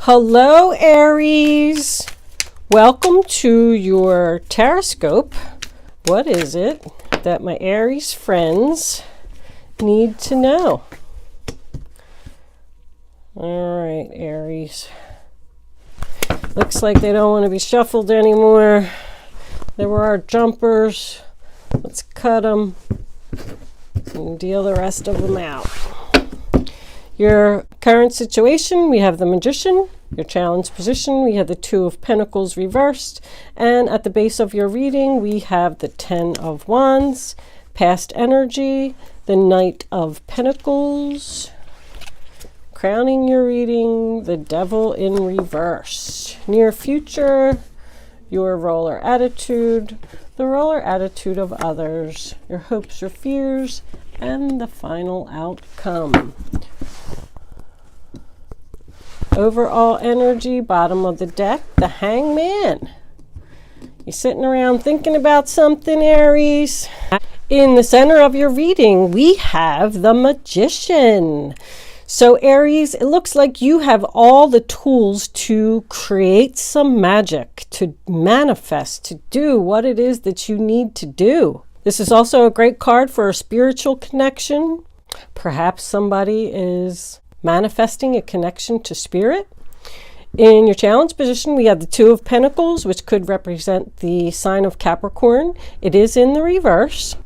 Hello, Aries. Welcome to your horoscope. What is it that my Aries friends need to know? All right, Aries. Looks like they don't want to be shuffled anymore. There were our jumpers. Let's cut them and deal the rest of them out. Your current situation, we have the Magician. Your challenge position, we have the Two of Pentacles reversed. And at the base of your reading, we have the Ten of Wands. Past energy, the Knight of Pentacles. Crowning your reading, the Devil in reverse. Near future, your roller attitude, the roller attitude of others, your hopes or fears, and the final outcome. Overall energy, bottom of the deck, the Hangman. You're sitting around thinking about something, Aries. In the center of your reading, we have the Magician. So Aries, it looks like you have all the tools to create some magic, to manifest, to do what it is that you need to do. This is also a great card for a spiritual connection. Perhaps somebody is manifesting a connection to spirit. In your challenge position, we have the Two of Pentacles, which could represent the sign of Capricorn. It is in the reverse.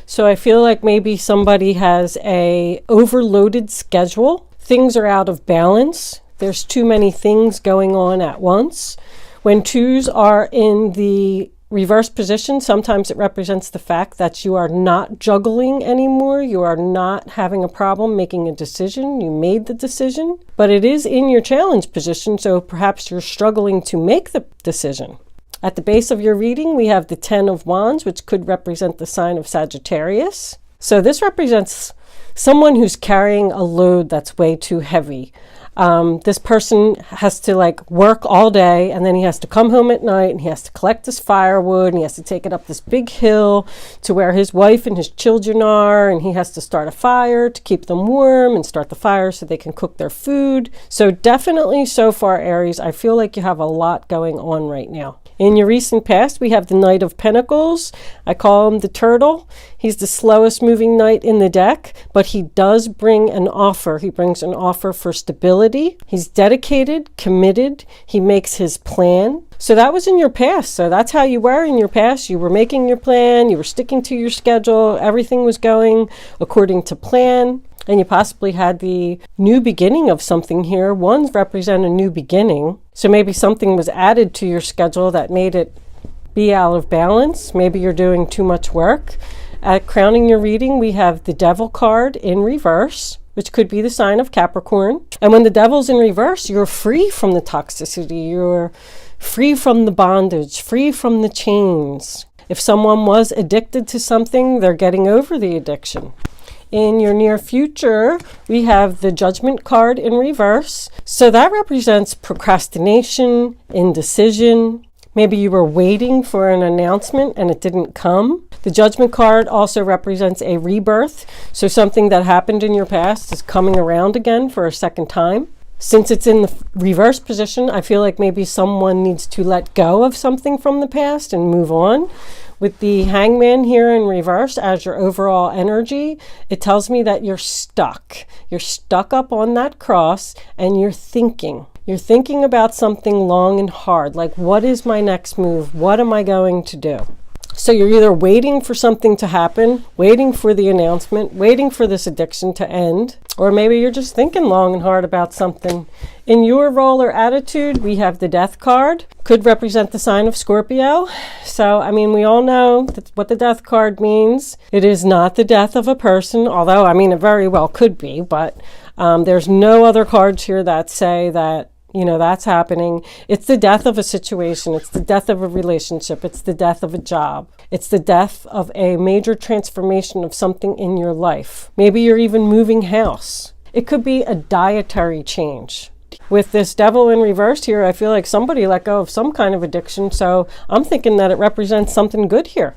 So I feel like maybe somebody has a overloaded schedule. Things are out of balance. There's too many things going on at once. When twos are in the reverse position, sometimes it represents the fact that you are not juggling anymore. You are not having a problem making a decision. You made the decision, but it is in your challenge position, so perhaps you're struggling to make the decision. At the base of your reading, we have the Ten of Wands, which could represent the sign of Sagittarius. So this represents someone who's carrying a load that's way too heavy. This person has to work all day, and then he has to come home at night and he has to collect this firewood and he has to take it up this big hill to where his wife and his children are, and he has to start a fire to keep them warm and start the fire so they can cook their food. So definitely so far, Aries, I feel like you have a lot going on right now. In your recent past, we have the Knight of Pentacles. I call him the turtle. He's the slowest moving knight in the deck, but he does bring an offer. He brings an offer for stability. He's dedicated, committed. He makes his plan. So that was in your past. So that's how you were in your past. You were making your plan. You were sticking to your schedule. Everything was going according to plan. And you possibly had the new beginning of something here. Ones represent a new beginning. So maybe something was added to your schedule that made it be out of balance. Maybe you're doing too much work. At crowning your reading, we have the Devil card in reverse, which could be the sign of Capricorn. And when the Devil's in reverse, you're free from the toxicity. You're free from the bondage, free from the chains. If someone was addicted to something, they're getting over the addiction. In your near future, we have the Judgment card in reverse. So that represents procrastination, indecision. Maybe you were waiting for an announcement and it didn't come. The Judgment card also represents a rebirth. So something that happened in your past is coming around again for a second time. Since it's in the reverse position, I feel like maybe someone needs to let go of something from the past and move on. With the Hangman here in reverse as your overall energy, it tells me that you're stuck. You're stuck up on that cross and you're thinking. You're thinking about something long and hard, like what is my next move? What am I going to do? So you're either waiting for something to happen, waiting for the announcement, waiting for this addiction to end, or maybe you're just thinking long and hard about something. In your roller attitude, we have the Death card. Could represent the sign of Scorpio. So, I mean, we all know what the Death card means. It is not the death of a person, although, I mean, it very well could be, but there's no other cards here that say that, you know, that's happening. It's the death of a situation. It's the death of a relationship. It's the death of a job. It's the death of a major transformation of something in your life. Maybe you're even moving house. It could be a dietary change. With this Devil in reverse here, I feel like somebody let go of some kind of addiction. So I'm thinking that it represents something good here.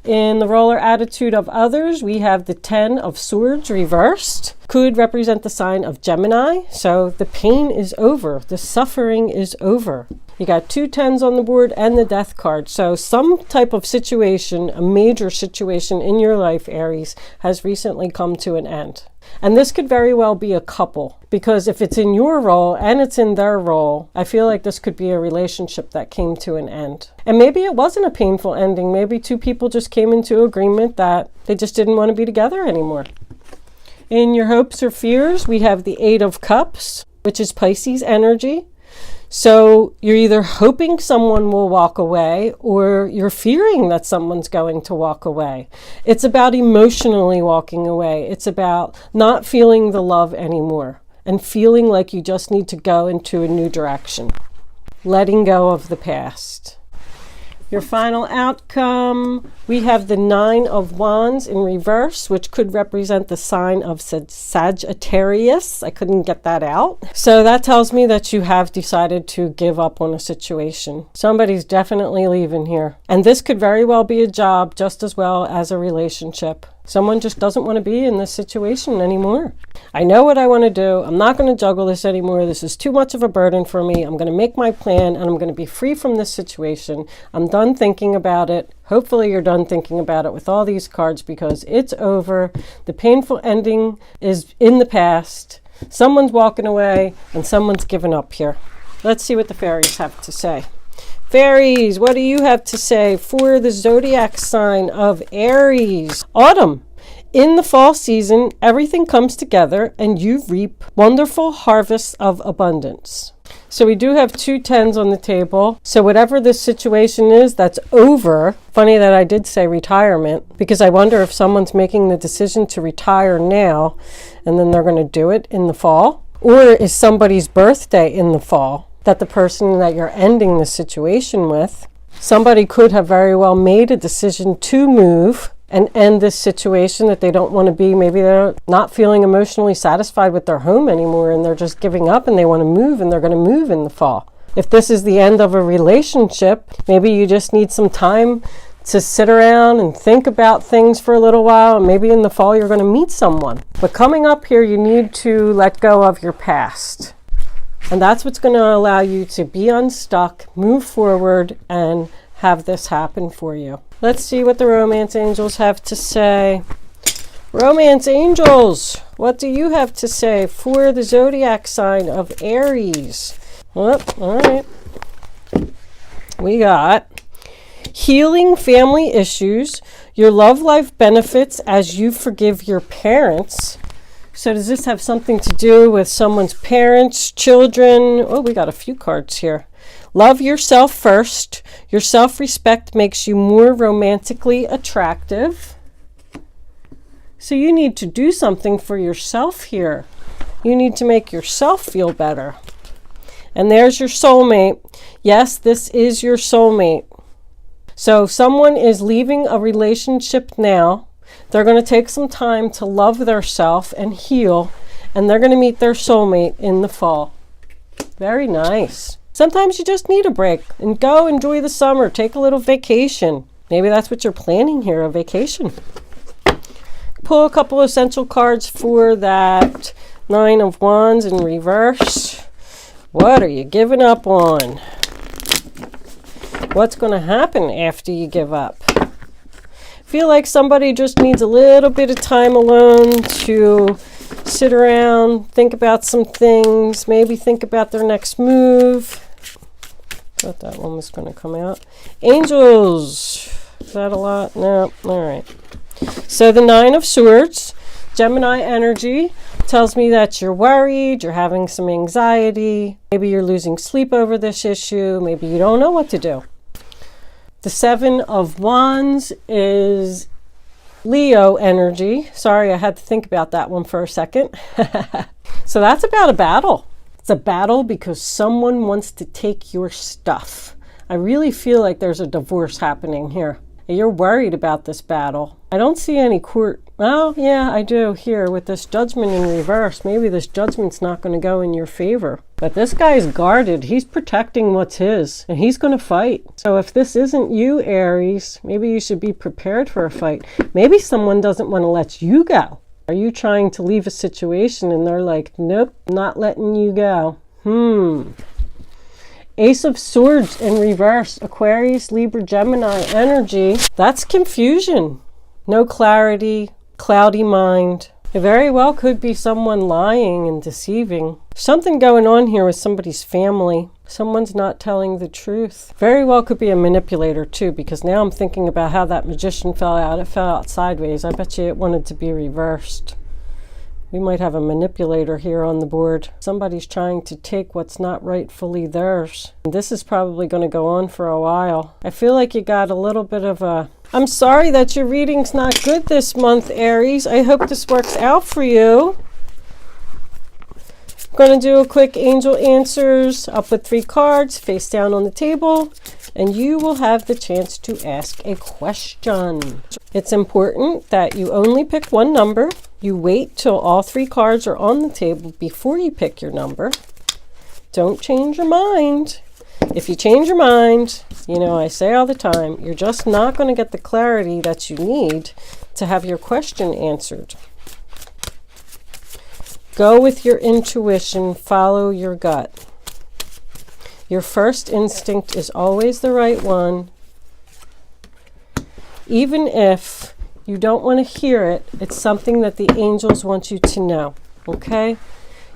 In the roller attitude of others, we have the Ten of Swords reversed. Could represent the sign of Gemini. So the pain is over. The suffering is over. You got 2 10s on the board and the death card. So some type of situation, a major situation in your life, Aries, has recently come to an end. And this could very well be a couple, because if it's in your role and it's in their role, I feel like this could be a relationship that came to an end. And maybe it wasn't a painful ending. Maybe 2 people just came into agreement that they just didn't want to be together anymore. In your hopes or fears, we have the 8 of Cups, which is Pisces energy. So you're either hoping someone will walk away or you're fearing that someone's going to walk away. It's about emotionally walking away. It's about not feeling the love anymore and feeling like you just need to go into a new direction. Letting go of the past. Your final outcome, we have the 9 of Wands in reverse, which could represent the sign of Sagittarius. I couldn't get that out. So that tells me that you have decided to give up on a situation. Somebody's definitely leaving here. And this could very well be a job just as well as a relationship. Someone just doesn't want to be in this situation anymore. I know what I want to do. I'm not going to juggle this anymore. This is too much of a burden for me. I'm going to make my plan and I'm going to be free from this situation. I'm done thinking about it. Hopefully you're done thinking about it with all these cards, because it's over. The painful ending is in the past. Someone's walking away and someone's given up here. Let's see what the fairies have to say. Fairies, what do you have to say for the zodiac sign of Aries? Autumn. In the fall season, everything comes together and you reap wonderful harvests of abundance. So we do have 2 10s on the table. So whatever this situation is, that's over. Funny that I did say retirement, because I wonder if someone's making the decision to retire now and then they're going to do it in the fall. Or is somebody's birthday in the fall? That the person that you're ending the situation with, somebody could have very well made a decision to move and end this situation that they don't want to be. Maybe they're not feeling emotionally satisfied with their home anymore and they're just giving up and they want to move, and they're going to move in the fall. If this is the end of a relationship, maybe you just need some time to sit around and think about things for a little while, and maybe in the fall you're going to meet someone. But coming up here, you need to let go of your past. And that's what's going to allow you to be unstuck, move forward, and have this happen for you. Let's see what the romance angels have to say. Romance angels, what do you have to say for the zodiac sign of Aries? Well, all right. We got healing family issues. Your love life benefits as you forgive your parents. So does this have something to do with someone's parents, children? Oh, we got a few cards here. Love yourself first. Your self-respect makes you more romantically attractive. So you need to do something for yourself here. You need to make yourself feel better. And there's your soulmate. Yes, this is your soulmate. So if someone is leaving a relationship now, they're going to take some time to love themselves and heal, and they're going to meet their soulmate in the fall. Very nice. Sometimes you just need a break and go enjoy the summer. Take a little vacation. Maybe that's what you're planning here, a vacation. Pull a couple essential cards for that 9 of Wands in reverse. What are you giving up on? What's going to happen after you give up? Feel like somebody just needs a little bit of time alone to sit around, think about some things, maybe think about their next move. Thought that one was going to come out. Angels. Is that a lot? No. All right. So the 9 of Swords, Gemini energy, tells me that you're worried, you're having some anxiety. Maybe you're losing sleep over this issue. Maybe you don't know what to do. The 7 of Wands is Leo energy. Sorry, I had to think about that one for a second. So that's about a battle. It's a battle because someone wants to take your stuff. I really feel like there's a divorce happening here. You're worried about this battle. I don't see any court. Oh, yeah, I do here with this Judgment in reverse. Maybe this Judgment's not going to go in your favor. But this guy's guarded. He's protecting what's his, and he's going to fight. So if this isn't you, Aries, maybe you should be prepared for a fight. Maybe someone doesn't want to let you go. Are you trying to leave a situation and they're like, nope, not letting you go? Ace of Swords in reverse, Aquarius, Libra, Gemini energy. That's confusion. No clarity, cloudy mind. It very well could be someone lying and deceiving. Something going on here with somebody's family. Someone's not telling the truth. Very well could be a manipulator too, because now I'm thinking about how that magician fell out. It fell out sideways. I bet you it wanted to be reversed. We might have a manipulator here on the board. Somebody's trying to take what's not rightfully theirs. And this is probably going to go on for a while. I feel like you got a little bit of a... I'm sorry that your reading's not good this month, Aries. I hope this works out for you. I'm going to do a quick angel answers. I'll put 3 cards face down on the table, and you will have the chance to ask a question. It's important that you only pick one number. You wait till all 3 cards are on the table before you pick your number. Don't change your mind. If you change your mind, you know, I say all the time, you're just not going to get the clarity that you need to have your question answered. Go with your intuition, follow your gut. Your first instinct is always the right one. Even if you don't want to hear it, it's something that the angels want you to know, okay?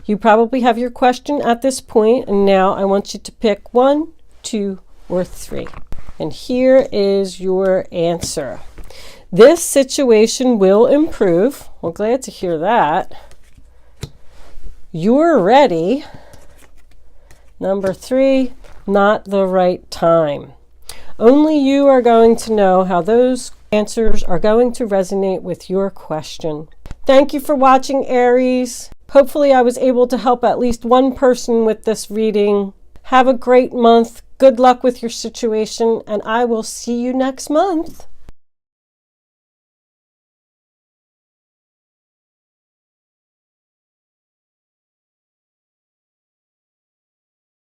You probably have your question at this point, and now I want you to pick 1, 2, or 3. And here is your answer. This situation will improve. Well, glad to hear that. You're ready. Number 3, not the right time. Only you are going to know how those answers are going to resonate with your question. Thank you for watching, Aries. Hopefully I was able to help at least one person with this reading. Have a great month. Good luck with your situation, and I will see you next month.